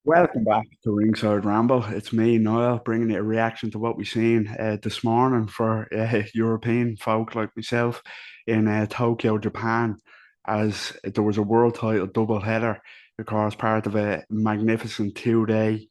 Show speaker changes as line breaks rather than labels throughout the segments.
Welcome back to Ringside Ramble. It's me, Niall, bringing you a reaction to what we've seen this morning for European folk like myself in Tokyo, Japan, as there was a world title double header, of course, part of a magnificent 2 day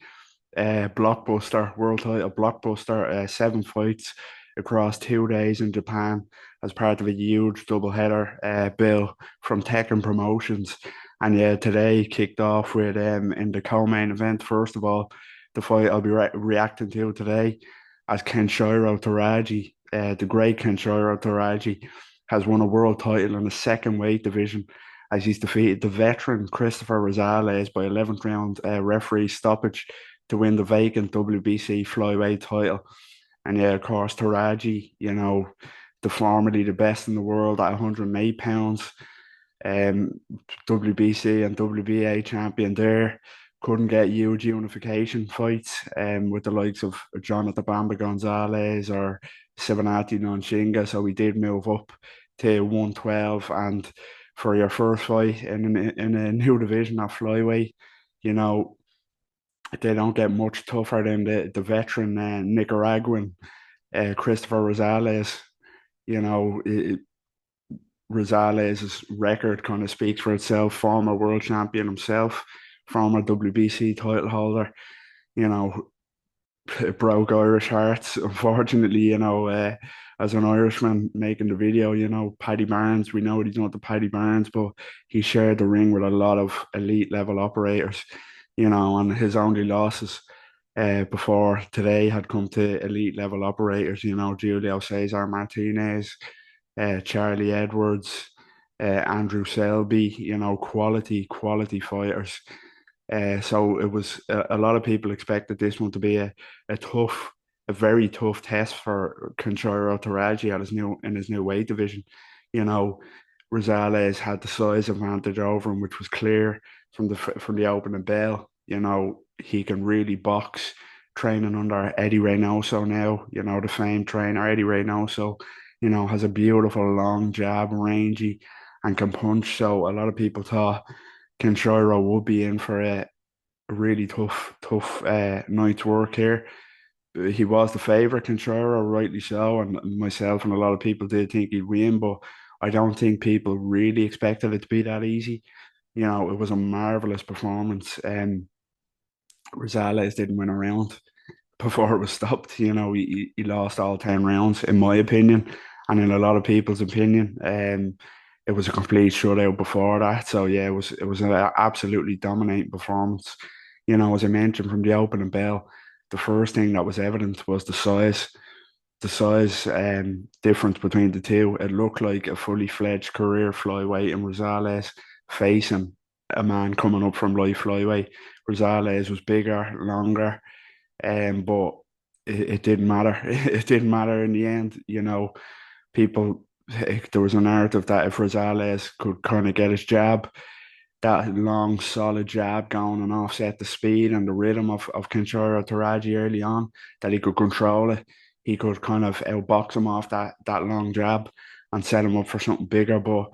blockbuster, world title blockbuster, 7 fights across 2 days in Japan as part of a huge double header bill from Tekken Promotions. And yeah, today kicked off with in the co-main event. First of all, the fight I'll be reacting to today as Kenshiro Teraji, the great Kenshiro Teraji, has won a world title in the second weight division as he's defeated the veteran Cristofer Rosales by 11th round referee stoppage to win the vacant WBC flyweight title. And yeah, of course, Teraji, the formerly the best in the world at 108 pounds, um, WBC and WBA champion there. Couldn't get huge unification fights with the likes of Jonathan Bamba Gonzalez or Sivanati Nonshinga. So we did move up to 112. And for your first fight in a new division at flyweight, you know, they don't get much tougher than the veteran Nicaraguan Christopher Rosales. You know, Rosales' record kind of speaks for itself. Former world champion himself, former WBC title holder. You know, it broke Irish hearts. Unfortunately, as an Irishman making the video, Paddy Barnes, we know that he's not the Paddy Barnes, but he shared the ring with a lot of elite level operators, and his only losses before today had come to elite level operators, Julio Cesar Martinez, Charlie Edwards, Andrew Selby, quality fighters. So it was a lot of people expected this one to be a very tough test for Kenshiro Teraji at his new weight division. You know, Rosales had the size advantage over him, which was clear from the opening bell. He can really box. Training under Eddie Reynoso now, the famed trainer Eddie Reynoso, has a beautiful long jab, rangy, and can punch. So a lot of people thought Kenshiro would be in for a really tough night's work here. He was the favourite, Kenshiro, rightly so, and myself and a lot of people did think he'd win, but I don't think people really expected it to be that easy. It was a marvelous performance. Rosales didn't win a round before it was stopped. He lost all 10 rounds, in my opinion, and in a lot of people's opinion. It was a complete shutout before that. So yeah, it was an absolutely dominating performance. As I mentioned from the opening bell, the first thing that was evident was the size difference between the two. It looked like a fully fledged career flyweight in Rosales facing a man coming up from light flyweight. Rosales was bigger, longer, but it didn't matter. It didn't matter in the end. People, there was a narrative that if Rosales could kind of get his jab, that long, solid jab going and offset the speed and the rhythm of Kenshiro Teraji early on, that he could control it. He could kind of outbox him off that long jab and set him up for something bigger. But,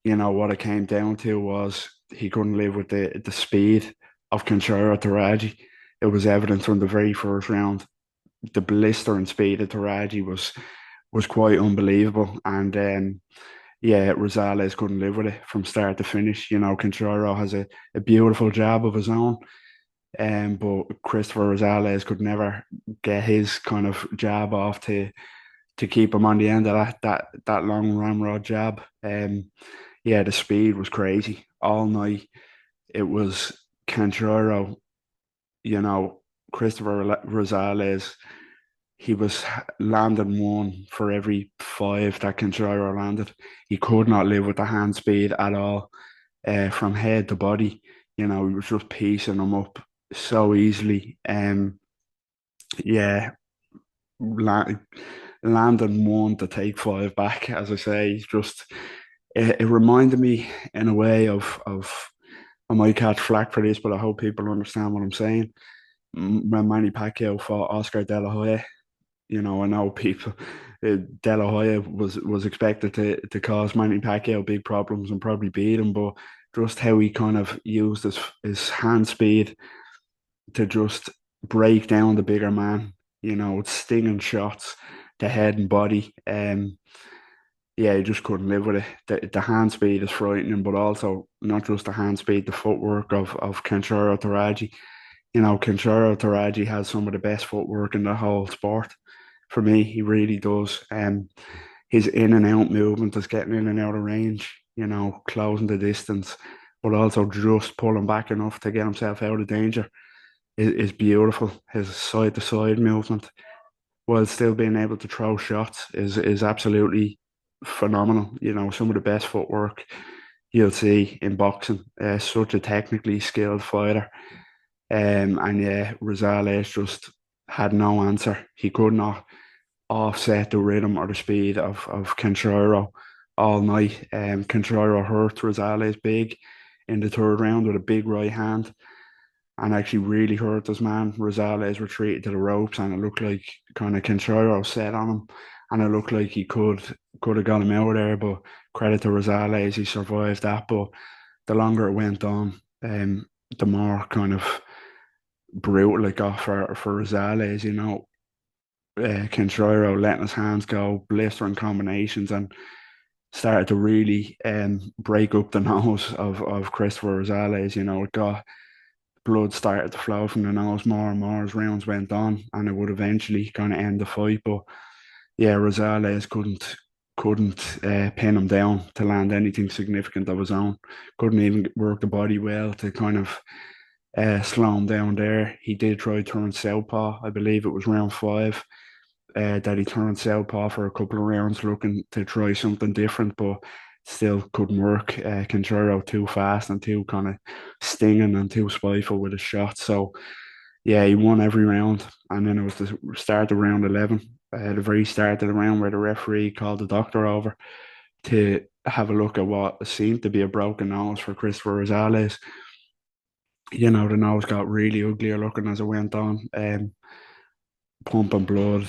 what it came down to was he couldn't live with the speed of Kenshiro Teraji. It was evident from the very first round. The blistering speed of Taraji was quite unbelievable. And yeah, Rosales couldn't live with it from start to finish. Kenshiro has a beautiful jab of his own, but Christopher Rosales could never get his kind of jab off to keep him on the end of that long ramrod jab. Yeah, the speed was crazy all night. It was Kenshiro, you know, Christopher Rosales, he was landing one for every five that Kenshiro landed. He could not live with the hand speed at all, from head to body. He was just piecing them up so easily. Yeah, la landing one to take five back, as I say, just it reminded me in a way of I might catch flack for this, but I hope people understand what I'm saying. When Manny Pacquiao fought Oscar De La Hoya, I know people. De La Hoya was expected to cause Manny Pacquiao big problems and probably beat him, but just how he kind of used his hand speed to just break down the bigger man. It's stinging shots to head and body. Yeah, you just couldn't live with it. The hand speed is frightening, but also not just the hand speed, the footwork of Kenshiro Teraji. Kenshiro Teraji has some of the best footwork in the whole sport. For me, he really does. His in and out movement is getting in and out of range, closing the distance, but also just pulling back enough to get himself out of danger is beautiful. His side to side movement, while still being able to throw shots, is absolutely phenomenal. Some of the best footwork you'll see in boxing. Such a technically skilled fighter. And yeah, Rosales just had no answer. He could not offset the rhythm or the speed of Kenshiro all night. Kenshiro hurt Rosales big in the third round with a big right hand and actually really hurt his man. Rosales retreated to the ropes and it looked like kind of Kenshiro set on him and it looked like he could have got him out of there, but credit to Rosales, he survived that. But the longer it went on, the more kind of brutal it got for Rosales, Kenshiro letting his hands go, blistering combinations, and started to really break up the nose of Christopher Rosales. It got blood started to flow from the nose more and more as rounds went on, and it would eventually kind of end the fight. But yeah, Rosales couldn't pin him down to land anything significant of his own. Couldn't even work the body well to kind of slow him down there. He did try to turn southpaw. I believe it was round five that he turned southpaw for a couple of rounds, looking to try something different, but still couldn't work. Kenshiro too fast and too kind of stinging and too spiteful with his shots. So yeah, he won every round, and then it was the start of round 11. The very start of the round where the referee called the doctor over to have a look at what seemed to be a broken nose for Christopher Rosales. The nose got really uglier looking as it went on. Pumping blood,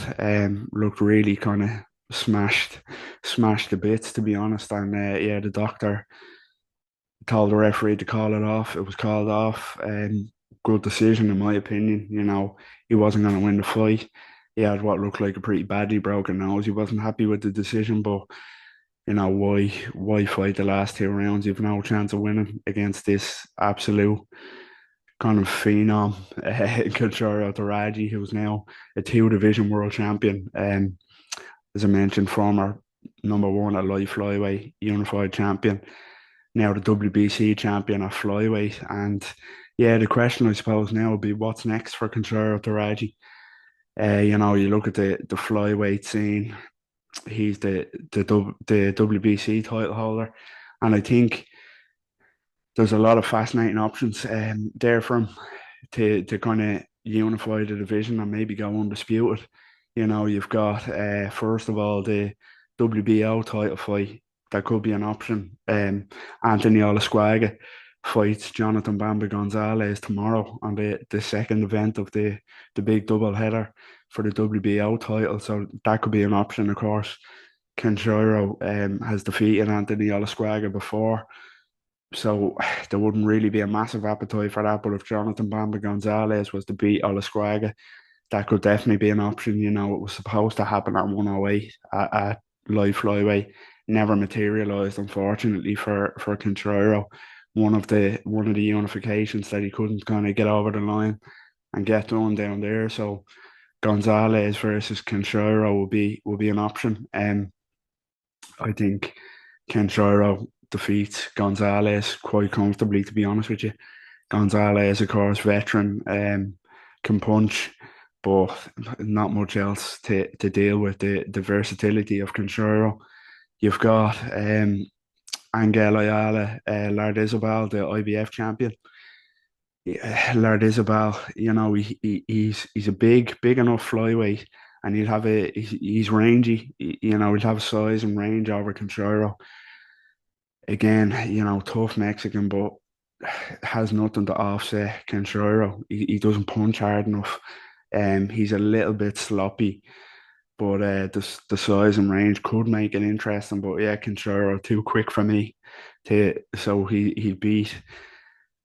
looked really kind of smashed to bits, to be honest. And yeah, the doctor told the referee to call it off. It was called off. Good decision, in my opinion. He wasn't going to win the fight. He had what looked like a pretty badly broken nose. He wasn't happy with the decision, but why fight the last two rounds? You've no chance of winning against this absolute kind of phenom, Kenshiro Teraji, who's now a two division world champion. As I mentioned, former number one at light flyweight, unified champion, now the WBC champion at flyweight. And yeah, the question I suppose now would be what's next for Kenshiro Teraji? You look at the flyweight scene. He's the WBC title holder, and I think there's a lot of fascinating options there for him to kind of unify the division and maybe go undisputed. You've got first of all the WBO title fight that could be an option. Anthony Olasquaga fights Jonathan Bamba Gonzalez tomorrow on the second event of the big double header for the WBO title. So that could be an option, of course. Kenshiro has defeated Anthony Olasquaga before, so there wouldn't really be a massive appetite for that. But if Jonathan Bamba Gonzalez was to beat Olasquaga, that could definitely be an option. It was supposed to happen at 108 at light flyweight. Never materialized, unfortunately, for Kenshiro. One of the unifications that he couldn't kind of get over the line and get done down there. So Gonzalez versus Kenshiro will be an option. I think Kenshiro defeats Gonzalez quite comfortably, to be honest with you. Gonzalez, of course, veteran, can punch, but not much else to deal with the versatility of Kenshiro. You've got Angel Ayala, Lardizabal, the IBF champion. Yeah, Lardizabal, he's a big enough flyweight, and he's rangy. He'll have size and range over Kenshiro. Again, tough Mexican, but has nothing to offset Kenshiro. He doesn't punch hard enough. He's a little bit sloppy, but the size and range could make it interesting. But yeah, Kenshiro too quick for me so he beat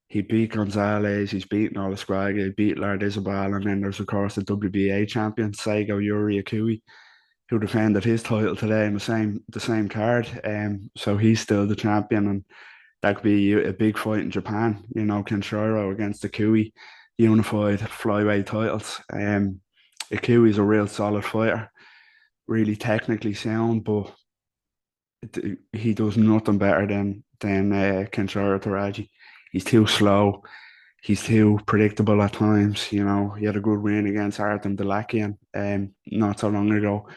He beat Gonzalez, he's beaten all the squad, he beat Lard Isabel, and then there's of course the WBA champion, Seigo Yuri Akui, who defended his title today in the same card. So he's still the champion, and that could be a big fight in Japan. Kenshiro against Akui, unified flyweight titles. Akui's a real solid fighter, really technically sound, but he does nothing better than Kenshiro Teraji. He's too slow. He's too predictable at times. He had a good win against Artem Delakian not so long ago,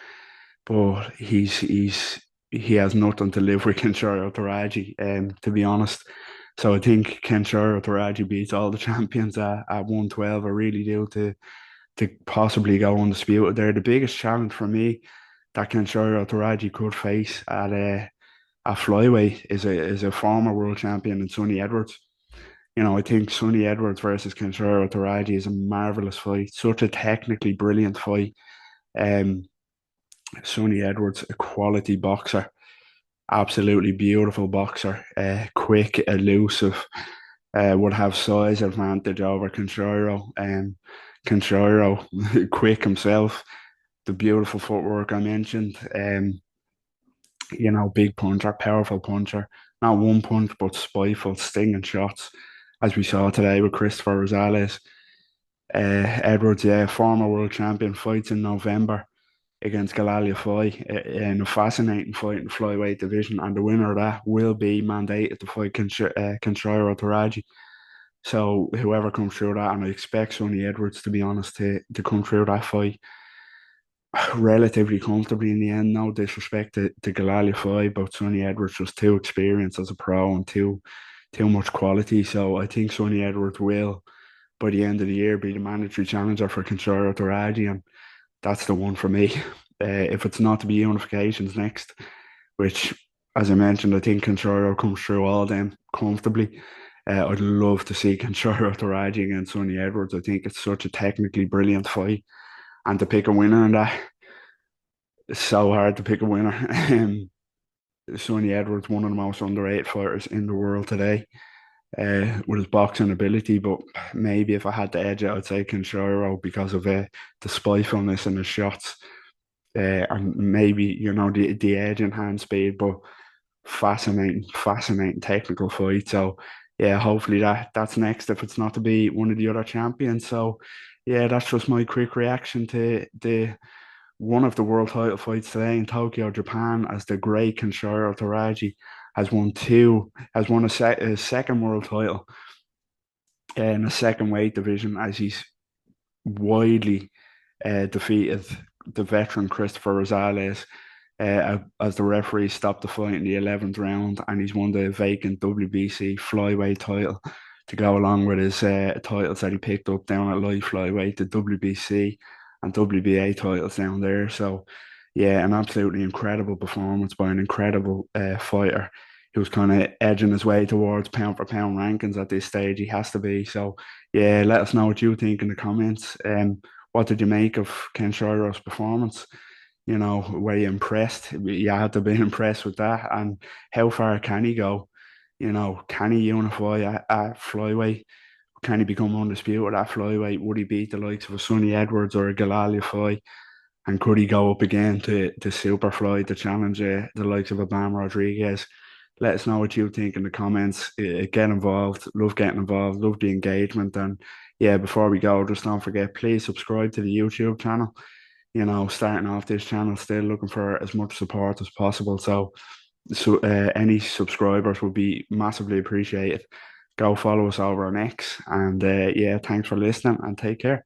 but he has nothing to live with Kenshiro Teraji, to be honest. So I think Kenshiro Teraji beats all the champions at 112. I really do, to possibly go undisputed. They're the biggest challenge for me that Kenshiro Teraji could face at flyweight is a former world champion in Sonny Edwards. I think Sonny Edwards versus Kenshiro Teraji is a marvelous fight, such a technically brilliant fight. Um, Sonny Edwards, a quality boxer, absolutely beautiful boxer, quick, elusive, would have size advantage over Kenshiro. Kenshiro, quick himself, the beautiful footwork I mentioned. Big puncher, powerful puncher. Not one punch, but spiteful, stinging shots, as we saw today with Christopher Rosales. Edwards, yeah, former world champion, fights in November against Galalia Foy in a fascinating fight in the flyweight division, and the winner of that will be mandated to fight Kenshiro Teraji. So whoever comes through that, and I expect Sonny Edwards, to be honest, to come through that fight relatively comfortably in the end. No disrespect to Galalia Foy, but Sonny Edwards was too experienced as a pro and too much quality. So I think Sonny Edwards will, by the end of the year, be the mandatory challenger for Kenshiro Teraji, and that's the one for me. If it's not to be unifications next, which, as I mentioned, I think Kenshiro comes through all them comfortably. I'd love to see Kenshiro Teraji against Sonny Edwards. I think it's such a technically brilliant fight, and to pick a winner in that, it's so hard to pick a winner. Sonny Edwards, one of the most underrated fighters in the world today, with his boxing ability. But maybe if I had to edge it, I'd say Kenshiro because of the spitefulness in his shots, and maybe the edge in hand speed. But fascinating technical fight. So yeah, hopefully that's next if it's not to be one of the other champions. So yeah, that's just my quick reaction to the one of the world title fights today in Tokyo, Japan, as the great Kenshiro Teraji has won a second world title in a second weight division, as he's widely defeated the veteran Christopher Rosales as the referee stopped the fight in the 11th round, and he's won the vacant WBC flyweight title to go along with his titles that he picked up down at light flyweight, the WBC and WBA titles down there. So, yeah, an absolutely incredible performance by an incredible fighter who's kind of edging his way towards pound for pound rankings at this stage. He has to be. So, yeah, let us know what you think in the comments. What did you make of Kenshiro's performance? Were you impressed? You had to be impressed with that. And how far can he go? Can he unify at flyweight? Can he become undisputed at flyweight? Would he beat the likes of a Sonny Edwards or a Galalia Foy? And could he go up again to Superfly to challenge the likes of a Bam Rodriguez? Let us know what you think in the comments. Get involved. Love getting involved. Love the engagement. And yeah, before we go, just don't forget, please subscribe to the YouTube channel. Starting off this channel, still looking for as much support as possible. So any subscribers would be massively appreciated. Go follow us over on X. And yeah, thanks for listening and take care.